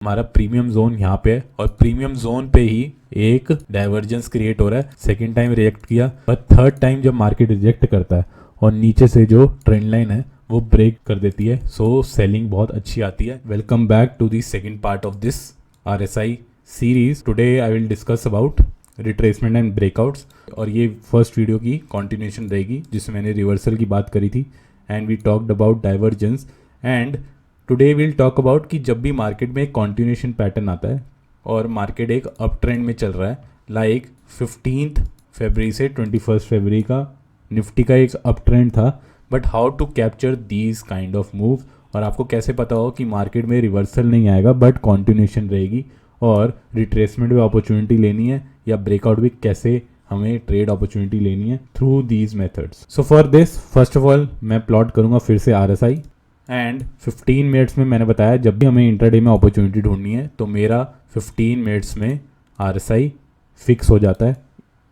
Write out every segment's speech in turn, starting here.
हमारा premium zone यहाँ पे है और प्रीमियम जोन पे ही एक डाइवर्जेंस क्रिएट हो रहा है। सेकेंड टाइम रिजेक्ट किया, पर थर्ड टाइम जब मार्केट रिजेक्ट करता है और नीचे से जो ट्रेंड लाइन है वो ब्रेक कर देती है, सो सेलिंग बहुत अच्छी आती है। Welcome back to the second part of this RSI series. Today I will discuss about retracement and breakouts, और ये फर्स्ट वीडियो की कॉन्टिन्यूशन रहेगी जिसमें मैंने रिवर्सल की बात करी थी and we talked about divergence. And today will talk about कि जब भी मार्केट में एक कॉन्टिन्यूशन पैटर्न आता है और मार्केट एक अप ट्रेंड में चल रहा है, लाइक 15 फरवरी से 21 फरवरी का निफ्टी का एक अप ट्रेंड था, but how to capture these kind of move, और आपको कैसे पता हो कि मार्केट में रिवर्सल नहीं आएगा बट कॉन्टिन्यूशन रहेगी, और रिट्रेसमेंट भी अपॉर्चुनिटी लेनी है या ब्रेकआउट भी कैसे हमें ट्रेड अपॉर्चुनिटी लेनी है through these methods. So for this first of all मैं प्लॉट करूंगा फिर से RSI एंड 15 मिनट्स में मैंने बताया जब भी हमें इंट्राडे में अपॉर्चुनिटी ढूंढनी है तो मेरा 15 मिनट्स में RSI फिक्स हो जाता है,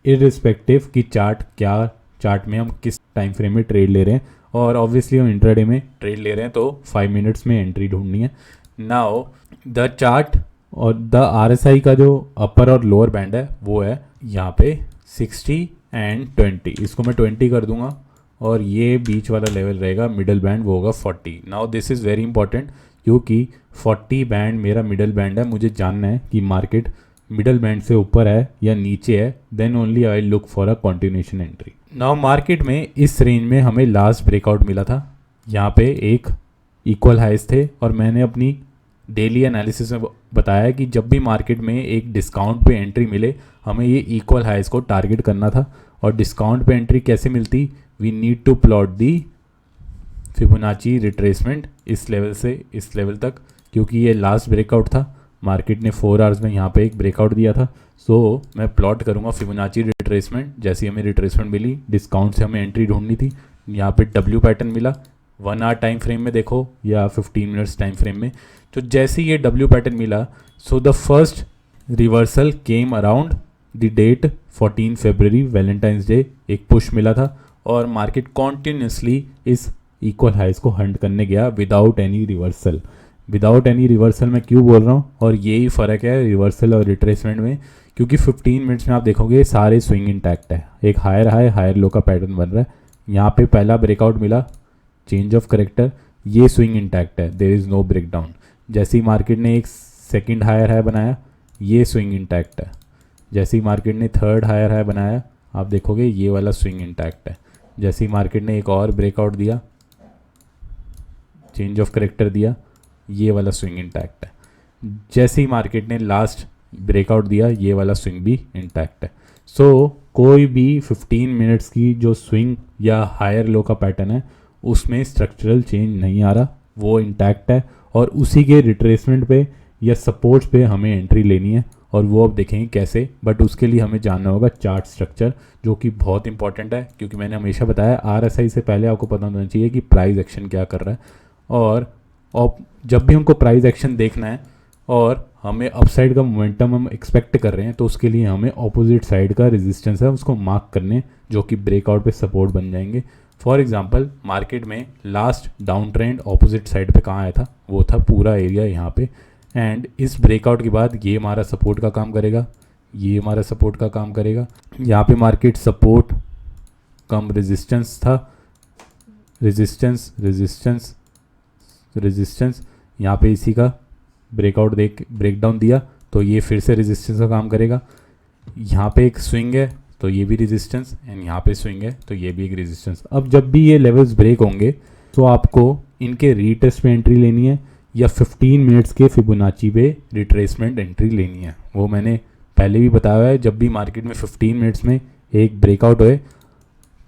इररिस्पेक्टिव कि चार्ट में हम किस टाइम फ्रेम में ट्रेड ले रहे हैं, और ऑब्वियसली हम इंट्राडे में ट्रेड ले रहे हैं तो 5 मिनट्स में एंट्री ढूंढनी है। नाउ द चार्ट और द RSI का जो अपर और लोअर बैंड है वो है यहाँ पे 60 एंड 20, इसको मैं 20 कर दूंगा, और ये बीच वाला लेवल रहेगा मिडल बैंड, वो होगा 40। Now this is very important क्योंकि 40 बैंड मेरा मिडल बैंड है, मुझे जानना है कि मार्केट मिडल बैंड से ऊपर है या नीचे है, then only I look for a continuation entry. Now market में इस रेंज में हमें लास्ट ब्रेकआउट मिला था, यहाँ पे एक इक्वल हाइज थे, और मैंने अपनी डेली एनालिसिस में बताया कि जब भी मार्केट में एक डिस्काउंट पे एंट्री मिले हमें ये इक्वल हाइज को टारगेट करना था। और डिस्काउंट पे एंट्री कैसे मिलती, we need to plot the Fibonacci retracement इस लेवल से इस लेवल तक, क्योंकि ये लास्ट ब्रेकआउट था, मार्केट ने 4 आवर्स में यहाँ पे एक ब्रेकआउट दिया था। सो मैं प्लॉट करूँगा फिबोनाची रिट्रेसमेंट। जैसी हमें रिट्रेसमेंट मिली, डिस्काउंट से हमें एंट्री ढूंढनी थी, यहाँ पे W पैटर्न मिला 1 आवर टाइम फ्रेम में देखो या 15 मिनट्स टाइम फ्रेम में। तो जैसे ये W पैटर्न मिला, so the first reversal came around the date 14 February Valentine's day, एक पुश मिला था और मार्केट कॉन्टिन्यूसली इस इक्वल हाइज को हंट करने गया without any reversal. Without any reversal मैं क्यों बोल रहा हूँ, और यही फ़र्क है रिवर्सल और रिट्रेसमेंट में, क्योंकि 15 मिनट्स में आप देखोगे सारे स्विंग इंटैक्ट है, एक हायर हाई हायर लो का पैटर्न बन रहा है। यहाँ पे पहला ब्रेकआउट मिला, चेंज ऑफ करेक्टर, ये स्विंग इंटैक्ट है, there is no break down. जैसे ही मार्केट ने एक सेकेंड हायर हाई बनाया, ये स्विंग इंटैक्ट है। जैसे ही मार्केट ने थर्ड हायर हाई बनाया, आप देखोगे ये वाला स्विंग इंटैक्ट है। जैसे ही मार्केट ने एक और ब्रेकआउट दिया, चेंज ऑफ करेक्टर दिया, ये वाला स्विंग इंटैक्ट है। जैसे ही मार्केट ने लास्ट ब्रेकआउट दिया, ये वाला स्विंग भी इंटैक्ट है। सो कोई भी 15 मिनट्स की जो स्विंग या हायर लो का पैटर्न है उसमें स्ट्रक्चरल चेंज नहीं आ रहा, वो इंटैक्ट है, और उसी के रिट्रेसमेंट पे या सपोर्ट्स पे हमें एंट्री लेनी है, और वो अब देखेंगे कैसे। बट उसके लिए हमें जानना होगा चार्ट स्ट्रक्चर, जो कि बहुत इंपॉर्टेंट है, क्योंकि मैंने हमेशा बताया RSI से पहले आपको पता होना चाहिए कि प्राइस एक्शन क्या कर रहा है, और जब भी हमको प्राइस एक्शन देखना है और हमें अपसाइड का मोमेंटम हम एक्सपेक्ट कर रहे हैं, तो उसके लिए हमें ऑपोजिट साइड का रेजिस्टेंस है उसको मार्क करने, जो कि ब्रेकआउट पे सपोर्ट बन जाएंगे। फॉर एग्जांपल मार्केट में last down trend opposite side पे कहाँ आया था, वो था पूरा एरिया यहाँ पे, एंड इस ब्रेकआउट के बाद ये हमारा सपोर्ट का काम करेगा, ये हमारा सपोर्ट का काम करेगा। यहाँ पे मार्केट सपोर्ट कम रेजिस्टेंस था, रेजिस्टेंस रेजिस्टेंस रेजिस्टेंस, यहाँ पे इसी का ब्रेकआउट ब्रेकडाउन दिया तो ये फिर से रेजिस्टेंस का काम करेगा। यहाँ पे एक स्विंग है तो ये भी रेजिस्टेंस, एंड यहाँ पे स्विंग है तो ये भी एक रेजिस्टेंस। अब जब भी ये लेवल्स ब्रेक होंगे तो आपको इनके रीटेस्ट पे एंट्री लेनी है या 15 मिनट्स के फिबोनाची पे रिट्रेसमेंट एंट्री लेनी है। वो मैंने पहले भी बताया है, जब भी मार्केट में 15 मिनट्स में एक ब्रेकआउट होए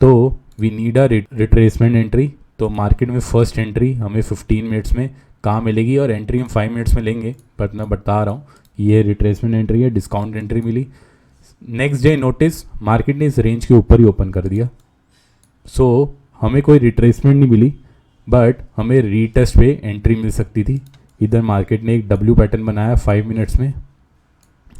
तो we need a retracement entry. तो मार्केट में फर्स्ट एंट्री हमें 15 मिनट्स में कहाँ मिलेगी, और एंट्री हम 5 मिनट्स में लेंगे, बट मैं बता रहा हूँ ये रिट्रेसमेंट एंट्री है, डिस्काउंट एंट्री मिली। नेक्स्ट डे नोटिस मार्केट ने इस रेंज के ऊपर ही ओपन कर दिया, सो हमें कोई रिट्रेसमेंट नहीं मिली, बट हमें रीटेस्ट पे एंट्री मिल सकती थी। इधर मार्केट ने एक W पैटर्न बनाया 5 मिनट्स में,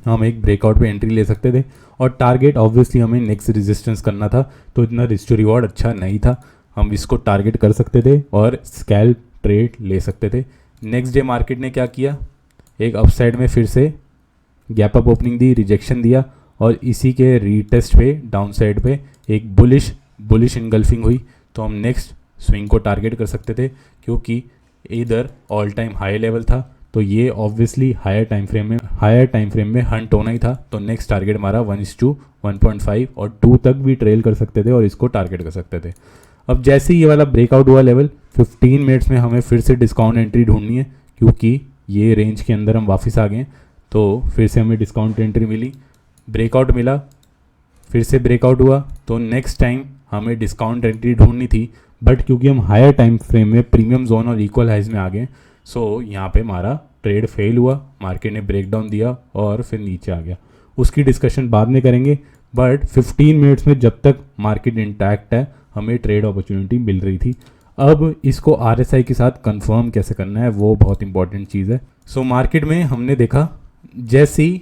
हम एक ब्रेकआउट पे एंट्री ले सकते थे, और टारगेट ऑब्वियसली हमें नेक्स्ट रेजिस्टेंस करना था, तो इतना रिस्क टू रिवॉर्ड अच्छा नहीं था, हम इसको टारगेट कर सकते थे और स्कैल्प ट्रेड ले सकते थे। नेक्स्ट डे मार्केट ने क्या किया, एक अपसाइड में फिर से गैप अप ओपनिंग दी, रिजेक्शन दिया और इसी के रीटेस्ट पे डाउन साइड पे एक बुलिश इनगल्फिंग हुई। तो हम नेक्स्ट स्विंग को टारगेट कर सकते थे क्योंकि इधर ऑल टाइम हाई लेवल था, तो ये ऑब्वियसली हायर टाइम फ्रेम में हंट होना ही था। तो नेक्स्ट टारगेट हमारा 1:1.5 और 2 तक भी ट्रेल कर सकते थे और इसको टारगेट कर सकते थे। अब जैसे ये वाला ब्रेकआउट हुआ लेवल, 15 मिनट्स में हमें फिर से डिस्काउंट एंट्री ढूंढनी है क्योंकि ये रेंज के अंदर हम वापस आ गए। तो फिर से हमें डिस्काउंट एंट्री मिली, ब्रेकआउट मिला, फिर से ब्रेकआउट हुआ, तो नेक्स्ट टाइम हमें डिस्काउंट एंट्री ढूंढनी थी। बट क्योंकि हम हायर टाइम फ्रेम में प्रीमियम जोन और इक्वल हाइज में आ गए, सो यहाँ पे हमारा ट्रेड फेल हुआ, मार्केट ने ब्रेकडाउन दिया और फिर नीचे आ गया। उसकी डिस्कशन बाद में करेंगे, बट 15 मिनट्स में जब तक मार्केट इंटैक्ट है हमें ट्रेड अपॉर्चुनिटी मिल रही थी। अब इसको RSI के साथ कंफर्म कैसे करना है वो बहुत इंपॉर्टेंट चीज़ है। सो मार्केट में हमने देखा जैसे ही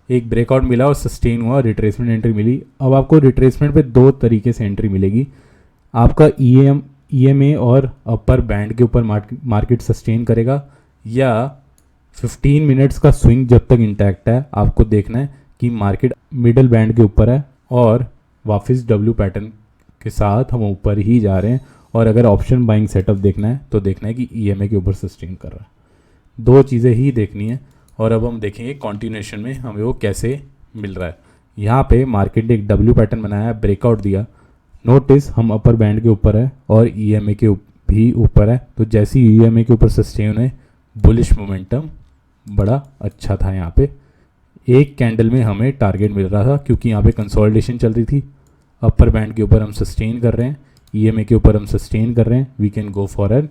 एक ब्रेकआउट मिला और सस्टेन हुआ, रिट्रेसमेंट एंट्री मिली। अब आपको रिट्रेसमेंट पे 2 तरीके से एंट्री मिलेगी। आपका EMA और अपर बैंड के ऊपर मार्केट सस्टेन करेगा, या 15 मिनट्स का स्विंग जब तक इंटैक्ट है आपको देखना है कि मार्केट मिडल बैंड के ऊपर है और वापस W पैटर्न के साथ हम ऊपर ही जा रहे हैं। और अगर ऑप्शन बाइंग सेटअप देखना है तो देखना है कि EMA के ऊपर सस्टेन कर रहा है। 2 चीज़ें ही देखनी है। और अब हम देखेंगे कॉन्टिन्यूएशन में हमें वो कैसे मिल रहा है। यहाँ पे मार्केट ने एक W पैटर्न बनाया, ब्रेकआउट दिया, नोटिस हम अपर बैंड के ऊपर है और EMA के भी ऊपर है। तो जैसे ही EMA के ऊपर सस्टेन है, बुलिश मोमेंटम बड़ा अच्छा था। यहाँ पे एक कैंडल में हमें टारगेट मिल रहा था क्योंकि यहाँ पे कंसोलिडेशन चल रही थी। अपर बैंड के ऊपर हम सस्टेन कर रहे हैं, EMA के ऊपर हम सस्टेन कर रहे हैं, we can go for an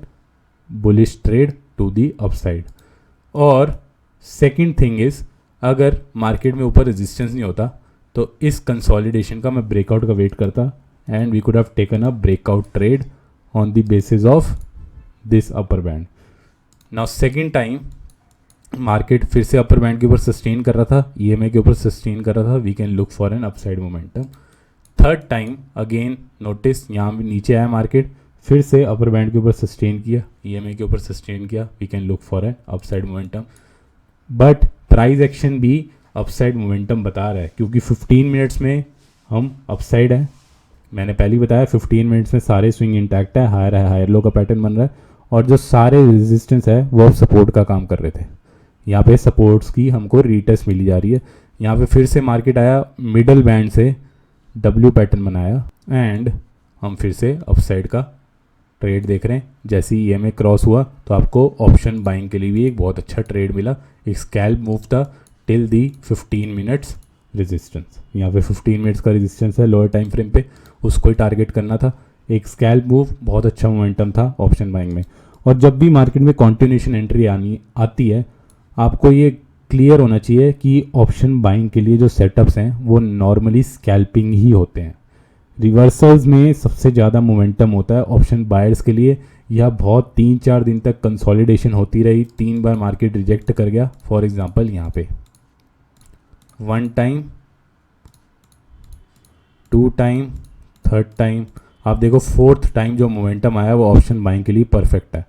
bullish trade to the upside. और सेकंड थिंग इज़, अगर मार्केट में ऊपर रेजिस्टेंस नहीं होता तो इस कंसोलिडेशन का मैं ब्रेकआउट का वेट करता and we could have taken a breakout trade on the basis of this upper band. Now second time market फिर से अपर बैंड के ऊपर सस्टेन कर रहा था, EMA के ऊपर सस्टेन कर रहा था, we can look for an upside momentum. Third time again notice यहाँ भी नीचे आया मार्केट, फिर से अपर बैंड के ऊपर सस्टेन किया, EMA के ऊपर सस्टेन किया, we can look for an upside momentum. But price action भी अपसाइड मोमेंटम बता रहा है क्योंकि 15 मिनट्स में हम अपसाइड है। मैंने पहले ही बताया 15 मिनट्स में सारे स्विंग इंटैक्ट है, हायर लो का पैटर्न बन रहा है और जो सारे रेजिस्टेंस है वो सपोर्ट का काम कर रहे थे। यहाँ पे सपोर्ट्स की हमको रीटेस्ट मिली जा रही है। यहाँ पे फिर से मार्केट आया, मिडल बैंड से W पैटर्न बनाया एंड हम फिर से अपसाइड का ट्रेड देख रहे हैं। जैसे ही EMA क्रॉस हुआ तो आपको ऑप्शन बाइंग के लिए भी एक बहुत अच्छा ट्रेड मिला। एक स्कैल्प मूव था टिल दी 15 मिनट्स रेजिस्टेंस। यहाँ पे 15 मिनट्स का रेजिस्टेंस है लोअर टाइम फ्रेम पे, उसको ही टारगेट करना था। एक स्कैल्प मूव, बहुत अच्छा मोमेंटम था ऑप्शन बाइंग में। और जब भी मार्केट में कॉन्टिन्यूशन एंट्री आती है आपको ये क्लियर होना चाहिए कि ऑप्शन बाइंग के लिए जो सेटअप्स हैं वो नॉर्मली स्कैल्पिंग ही होते हैं। रिवर्सल्स में सबसे ज़्यादा मोमेंटम होता है ऑप्शन बायर्स के लिए। यह बहुत 3-4 दिन तक कंसोलिडेशन होती रही, 3 बार मार्केट रिजेक्ट कर गया। फॉर एग्जांपल यहाँ पे 1 टाइम, 2 टाइम, 3rd टाइम, आप देखो 4th टाइम जो मोमेंटम आया वो ऑप्शन बाइंग के लिए परफेक्ट है।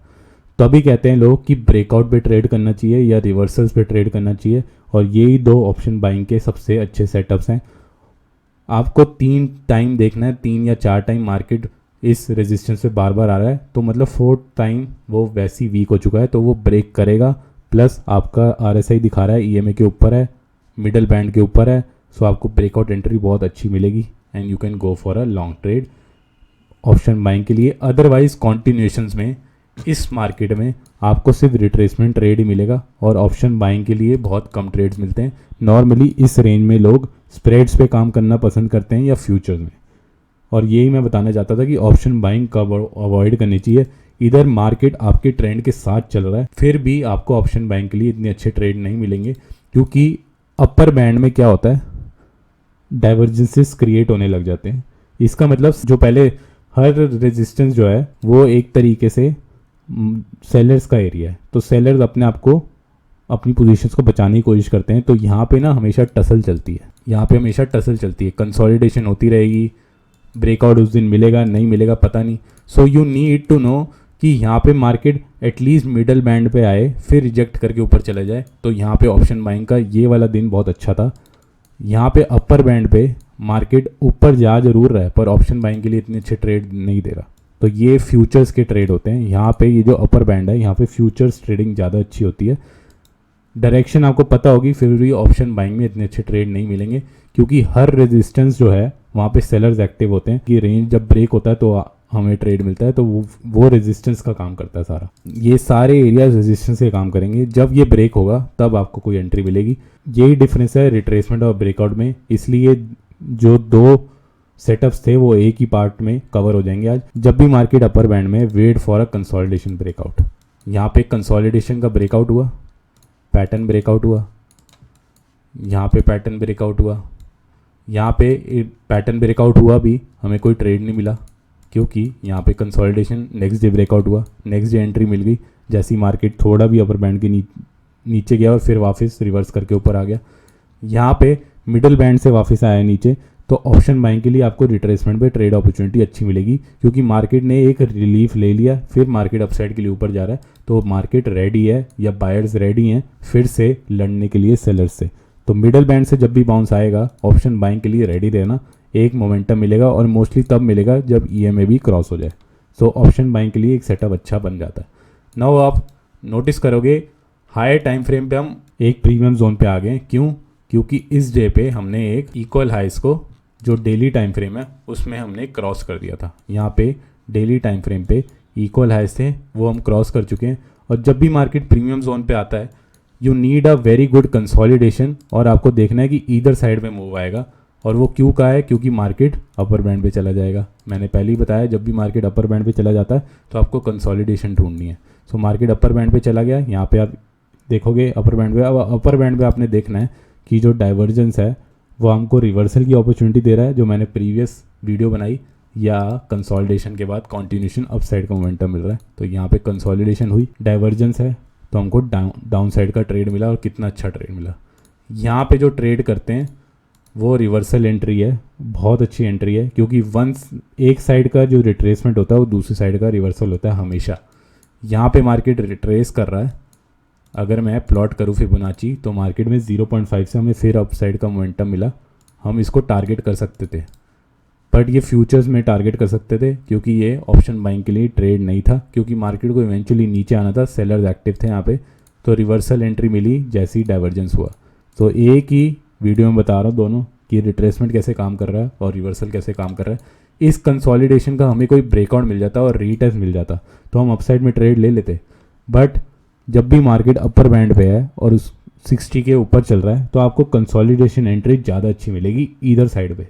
तभी कहते हैं लोग कि ब्रेकआउट पे ट्रेड करना चाहिए या रिवर्सल्स पे ट्रेड करना चाहिए, और यही 2 ऑप्शन बाइंग के सबसे अच्छे सेटअप्स हैं। आपको 3 टाइम देखना है, 3 या 4 टाइम मार्केट इस रेजिस्टेंस पे बार बार आ रहा है तो मतलब 4th टाइम वो वैसी वीक हो चुका है तो वो ब्रेक करेगा। प्लस आपका RSI दिखा रहा है EMA के ऊपर है, मिडल बैंड के ऊपर है, सो आपको ब्रेकआउट एंट्री बहुत अच्छी मिलेगी and you can go for a long trade option buying के लिए। अदरवाइज कॉन्टिन्यूएशंस में इस मार्केट में आपको सिर्फ रिट्रेसमेंट ट्रेड ही मिलेगा और ऑप्शन बाइंग के लिए बहुत कम ट्रेड्स मिलते हैं। नॉर्मली इस रेंज में लोग स्प्रेड्स पे काम करना पसंद करते हैं या फ्यूचर्स में, और यही मैं बताना चाहता था कि ऑप्शन बाइंग कब अवॉइड करनी चाहिए। इधर मार्केट आपके ट्रेंड के साथ चल रहा है फिर भी आपको ऑप्शन बाइंग के लिए इतने अच्छे ट्रेड नहीं मिलेंगे क्योंकि अपर बैंड में क्या होता है, डाइवर्जेंसेस क्रिएट होने लग जाते हैं। इसका मतलब जो पहले हर रेजिस्टेंस जो है वो एक तरीके से सेलर्स का एरिया है, तो सेलर्स अपने आप को अपनी पोजीशंस को बचाने की कोशिश करते हैं। तो यहाँ पे ना हमेशा टसल चलती है, यहाँ पे हमेशा टसल चलती है, कंसोलिडेशन होती रहेगी, ब्रेकआउट उस दिन मिलेगा नहीं मिलेगा पता नहीं। So you need to know कि यहाँ पे मार्केट एटलीस्ट मिडल बैंड पे आए फिर रिजेक्ट करके ऊपर चला जाए, तो यहाँ पे ऑप्शन बाइंग का ये वाला दिन बहुत अच्छा था। यहाँ पे अपर बैंड पे मार्केट ऊपर जा जरूर रहा है पर ऑप्शन बाइंग के लिए इतने अच्छे ट्रेड नहीं दे रहा। तो ये फ्यूचर्स के ट्रेड होते हैं। यहाँ पे ये जो अपर बैंड है यहाँ पे फ्यूचर्स ट्रेडिंग ज़्यादा अच्छी होती है। डायरेक्शन आपको पता होगी, फिर भी ऑप्शन बाइंग में इतने अच्छे ट्रेड नहीं मिलेंगे क्योंकि हर रेजिस्टेंस जो है वहाँ पे सेलर्स एक्टिव होते हैं कि रेंज जब ब्रेक होता है तो हमें ट्रेड मिलता है, तो वो रेजिस्टेंस का काम करता है सारा। ये सारे एरियाज रेजिस्टेंस के काम करेंगे। जब ये ब्रेक होगा तब आपको कोई एंट्री मिलेगी। यही डिफरेंस है रिट्रेसमेंट और ब्रेकआउट में, इसलिए जो दो सेटअप्स थे वो एक ही पार्ट में कवर हो जाएंगे आज। जब भी मार्केट अपर बैंड में, wait for a consolidation breakout. यहाँ पे कंसोलिडेशन का ब्रेकआउट हुआ, पैटर्न ब्रेकआउट हुआ, यहाँ पे पैटर्न ब्रेकआउट हुआ, यहाँ पे पैटर्न ब्रेकआउट हुआ भी हमें कोई ट्रेड नहीं मिला क्योंकि यहाँ पे कंसोलिडेशन नेक्स्ट डे ब्रेकआउट हुआ, नेक्स्ट डे एंट्री मिल गई। जैसी मार्केट थोड़ा भी अपर बैंड के नीचे गया और फिर वापस रिवर्स करके ऊपर आ गया, यहाँ पे मिडिल बैंड से वापस आया नीचे, तो ऑप्शन बाइंग के लिए आपको रिट्रेसमेंट पे ट्रेड अपॉर्चुनिटी अच्छी मिलेगी क्योंकि मार्केट ने एक रिलीफ ले लिया, फिर मार्केट अपसाइड के लिए ऊपर जा रहा है, तो मार्केट रेडी है या बायर्स रेडी हैं फिर से लड़ने के लिए सेलर्स से। तो मिडिल बैंड से जब भी बाउंस आएगा ऑप्शन बाइंग के लिए रेडी रहना, एक मोमेंटम मिलेगा और मोस्टली तब मिलेगा जब ईएमए भी क्रॉस हो जाए। सो ऑप्शन बाइंग के लिए एक सेटअप अच्छा बन जाता है। नाउ आप नोटिस करोगे हायर टाइम फ्रेम पे हम एक प्रीमियम जोन पे आ गए। क्यों? क्योंकि इस डे पे हमने एक इक्वल हाइस को जो डेली टाइम फ्रेम है उसमें हमने क्रॉस कर दिया था। यहाँ पे डेली टाइम फ्रेम पे इक्वल हाइस थे वो हम क्रॉस कर चुके हैं। और जब भी मार्केट प्रीमियम जोन पे आता है you need a very good consolidation, और आपको देखना है कि ईदर साइड में मूव आएगा। और वो क्यों का है? क्योंकि मार्केट अपर बैंड पे चला जाएगा। मैंने पहले ही बताया जब भी मार्केट अपर बैंड पे चला जाता है तो आपको कंसोलिडेशन ढूंढनी है। सो मार्केट अपर बैंड पे चला गया, यहाँ पे आप देखोगे अपर बैंड पे। अब अपर बैंड पे आपने देखना है कि जो डाइवर्जेंस है वो हमको रिवर्सल की अपॉर्चुनिटी दे रहा है जो मैंने प्रीवियस वीडियो बनाई, या कंसोलिडेशन के बाद कॉन्टिन्यूशन अप साइड का मोमेंटम मिल रहा है। तो यहाँ पे कंसोलिडेशन हुई, डाइवर्जेंस है तो हमको डाउन साइड का ट्रेड मिला और कितना अच्छा ट्रेड मिला। यहाँ पे जो ट्रेड करते हैं वो रिवर्सल एंट्री है, बहुत अच्छी एंट्री है क्योंकि वंस एक साइड का जो रिट्रेसमेंट होता है वो दूसरी साइड का रिवर्सल होता है हमेशा। यहाँ पे मार्केट रिट्रेस कर रहा है, अगर मैं प्लॉट करूँ फिबोनाची तो मार्केट में 0.5 से हमें फिर अप साइड का मोमेंटम मिला। हम इसको टारगेट कर सकते थे बट ये फ्यूचर्स में टारगेट कर सकते थे क्योंकि ये ऑप्शन बाइंग के लिए ट्रेड नहीं था, क्योंकि मार्केट को इवेंचुअली नीचे आना था, सेलर्स एक्टिव थे यहाँ पे। तो रिवर्सल एंट्री मिली जैसी डाइवर्जेंस हुआ। तो एक ही वीडियो में बता रहा हूँ दोनों कि रिट्रेसमेंट कैसे काम कर रहा है और रिवर्सल कैसे काम कर रहा है। इस कंसोलिडेशन का हमें कोई ब्रेकआउट मिल जाता और रीटेस्ट मिल जाता तो हम अपसाइड में ट्रेड ले लेते, बट जब भी मार्केट अपर बैंड पे है और उस 60 के ऊपर चल रहा है तो आपको कंसोलिडेशन एंट्री ज़्यादा अच्छी मिलेगी ईदर साइड पे।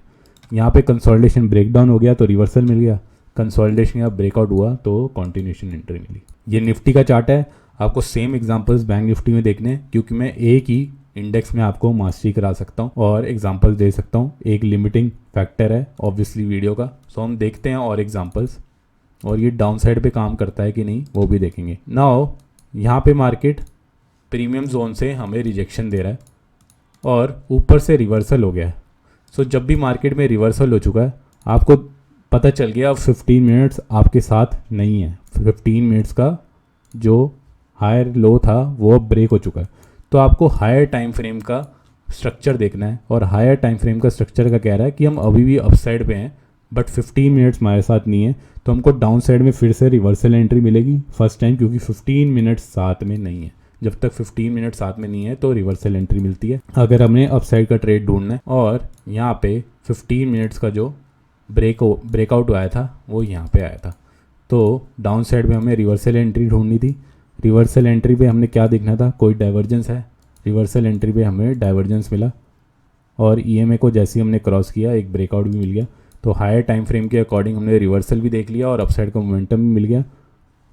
यहाँ पे कंसोलिडेशन ब्रेकडाउन हो गया तो रिवर्सल मिल गया, कंसोलिडेशन या ब्रेकआउट हुआ तो कॉन्टिन्यूशन एंट्री मिली। ये निफ्टी का चार्ट है, आपको सेम एग्जांपल्स बैंक निफ्टी में देखने हैं क्योंकि मैं एक ही इंडेक्स में आपको मास्टरी करा सकता हूँ और एग्जांपल्स दे सकता हूँ। एक लिमिटिंग फैक्टर है ऑब्वियसली वीडियो का। सो हम देखते हैं और एग्जांपल्स, और ये डाउन साइड पे काम करता है कि नहीं वो भी देखेंगे। नाउ यहाँ पे मार्केट प्रीमियम जोन से हमें रिजेक्शन दे रहा है और ऊपर से रिवर्सल हो गया है। सो जब भी मार्केट में रिवर्सल हो चुका है आपको पता चल गया अब 15 मिनट्स आपके साथ नहीं है। 15 मिनट्स का जो हायर लो था वो अब ब्रेक हो चुका है। तो आपको हायर टाइम फ्रेम का स्ट्रक्चर देखना है, और हायर टाइम फ्रेम का स्ट्रक्चर का कह रहा है कि हम अभी भी अपसाइड पे हैं बट 15 मिनट्स हमारे साथ नहीं है, तो हमको डाउन साइड में फिर से रिवर्सल एंट्री मिलेगी फर्स्ट टाइम, क्योंकि 15 मिनट्स साथ में नहीं है। जब तक 15 मिनट साथ में नहीं है तो रिवर्सल एंट्री मिलती है अगर हमने अपसाइड का ट्रेड ढूंढना है। और यहाँ पे 15 मिनट्स का जो ब्रेकआउट आया था वो यहाँ पे आया था, तो डाउन साइड में हमें रिवर्सल एंट्री ढूंढनी थी। रिवर्सल एंट्री पे हमने क्या देखना था? कोई डाइवर्जेंस है। रिवर्सल एंट्री पे हमें डाइवर्जेंस मिला और ईएमए को जैसे ही हमने क्रॉस किया एक ब्रेकआउट भी मिल गया। तो हायर टाइम फ्रेम के अकॉर्डिंग हमने रिवर्सल भी देख लिया और अपसाइड का मोमेंटम भी मिल गया।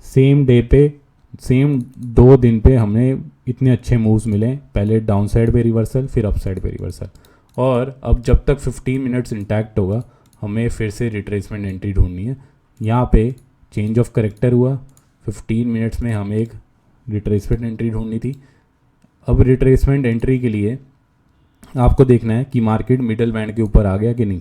सेम डे पे, सेम 2 दिन पे हमने इतने अच्छे मूव्स मिले, पहले डाउन साइड पे रिवर्सल फिर अप साइड पे रिवर्सल। और अब जब तक 15 मिनट्स इंटैक्ट होगा हमें फिर से रिट्रेसमेंट एंट्री ढूंढनी है। यहाँ पे चेंज ऑफ करेक्टर हुआ, 15 मिनट्स में हमें एक रिट्रेसमेंट एंट्री ढूंढनी थी। अब रिट्रेसमेंट एंट्री के लिए आपको देखना है कि मार्केट मिडल बैंड के ऊपर आ गया कि नहीं।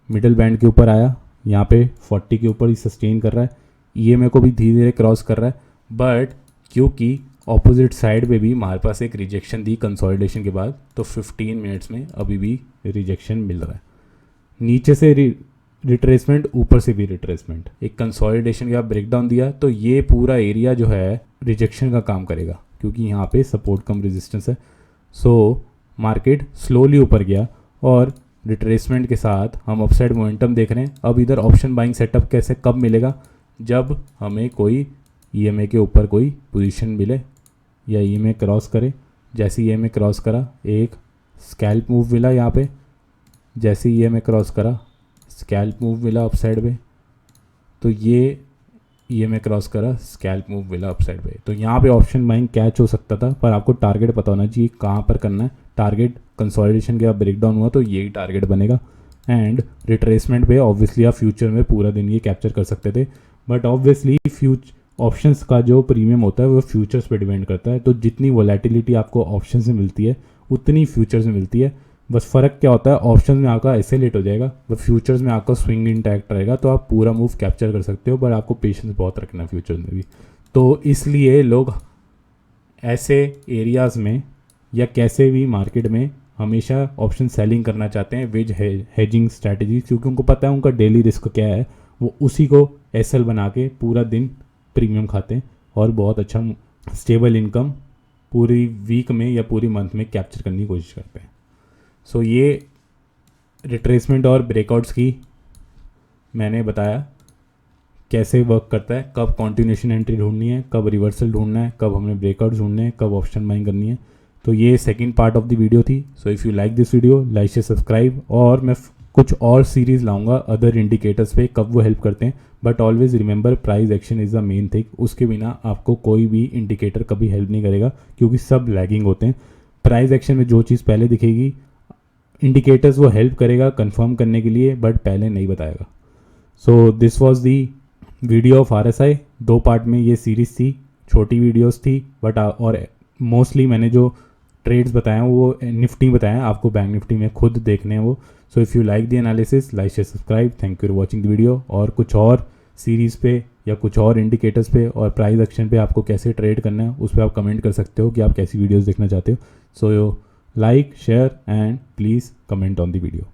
मिडल बैंड के ऊपर आया, यहाँ पे 40 के ऊपर ही सस्टेन कर रहा है, EMA को भी धीरे धीरे क्रॉस कर रहा है, बट क्योंकि ऑपोजिट साइड पे भी हमारे पास एक रिजेक्शन दी कंसोलिडेशन के बाद, तो 15 मिनट्स में अभी भी रिजेक्शन मिल रहा है। नीचे से रिट्रेसमेंट, ऊपर से भी रिट्रेसमेंट, एक कंसोलिडेशन का ब्रेकडाउन दिया, तो ये पूरा एरिया जो है रिजेक्शन का काम करेगा क्योंकि यहाँ पे सपोर्ट कम रेजिस्टेंस है। सो मार्केट स्लोली ऊपर गया और रिट्रेसमेंट के साथ हम अपसाइड मोमेंटम देख रहे हैं। अब इधर ऑप्शन बाइंग सेटअप कैसे कब मिलेगा, जब हमें कोई EMA के ऊपर कोई पोजीशन मिले या EMA क्रॉस करे। जैसे EMA क्रॉस करा एक स्कैल्प मूव मिला यहाँ पे, जैसे EMA क्रॉस करा स्कैल्प मूव मिला अपसाइड पे, तो ये EMA क्रॉस करा स्कैल्प मूव मिला अपसाइड पे। तो यहाँ पे ऑप्शन बाइंग कैच हो सकता था, पर आपको टारगेट पता होना चाहिए कहाँ पर करना है। टारगेट कंसोलिडेशन के बाद ब्रेकडाउन हुआ तो यही टारगेट बनेगा। एंड रिट्रेसमेंट पे ऑब्वियसली आप फ्यूचर में पूरा दिन ये कैप्चर कर सकते थे, बट ऑब्वियसली ऑप्शंस का जो प्रीमियम होता है वो फ्यूचर्स पे डिपेंड करता है। तो जितनी वोलेटिलिटी आपको ऑप्शन से मिलती है उतनी फ्यूचर्स में मिलती है। बस फ़र्क क्या होता है, ऑप्शन में आपका एसेलेट हो जाएगा, बट फ्यूचर्स में आपका स्विंग इंटैक्ट रहेगा, तो आप पूरा मूव कैप्चर कर सकते हो, पर आपको पेशेंस बहुत रखना है फ्यूचर्स में भी। तो इसलिए लोग ऐसे एरियाज़ में या कैसे भी मार्केट में हमेशा ऑप्शन सेलिंग करना चाहते हैं विद हेजिंग स्ट्रैटेजी, क्योंकि उनको पता है उनका डेली रिस्क क्या है, वो उसी को एसएल बना के पूरा दिन प्रीमियम खाते हैं और बहुत अच्छा स्टेबल इनकम पूरी वीक में या पूरी मंथ में कैप्चर करने की कोशिश करते हैं। सो ये रिट्रेसमेंट और ब्रेकआउट्स की मैंने बताया कैसे वर्क करता है, कब कॉन्टिन्यूशन एंट्री ढूंढनी है, कब रिवर्सल ढूंढना है, कब हमें ब्रेकआउट ढूंढने हैं, कब ऑप्शन बाइंग करनी है। तो ये second part of the video थी। So if you like this video, like से सब्सक्राइब, और मैं कुछ और सीरीज़ लाऊंगा अदर इंडिकेटर्स पे, कब वो हेल्प करते हैं। But always remember price action is the main thing, उसके बिना आपको कोई भी इंडिकेटर कभी हेल्प नहीं करेगा क्योंकि सब लैगिंग होते हैं। प्राइस एक्शन में जो चीज़ पहले दिखेगी इंडिकेटर्स वो हेल्प करेगा कंफर्म करने के लिए, बट पहले नहीं बताएगा। So this was the video of RSI। 2 part में ये सीरीज़ थी, छोटी वीडियोस थी, बट और मोस्टली मैंने जो ट्रेड्स बताए हैं वो निफ्टी बताए हैं, आपको बैंक निफ्टी में खुद देखने हैं वो। सो if you like the analysis, like share subscribe. Thank you for watching the video. और कुछ और सीरीज़ पे या कुछ और इंडिकेटर्स पे और प्राइस एक्शन पे आपको कैसे ट्रेड करना है उस पर आप कमेंट कर सकते हो कि आप कैसी वीडियोज़ देखना चाहते हो। सो like, share and please comment on the video.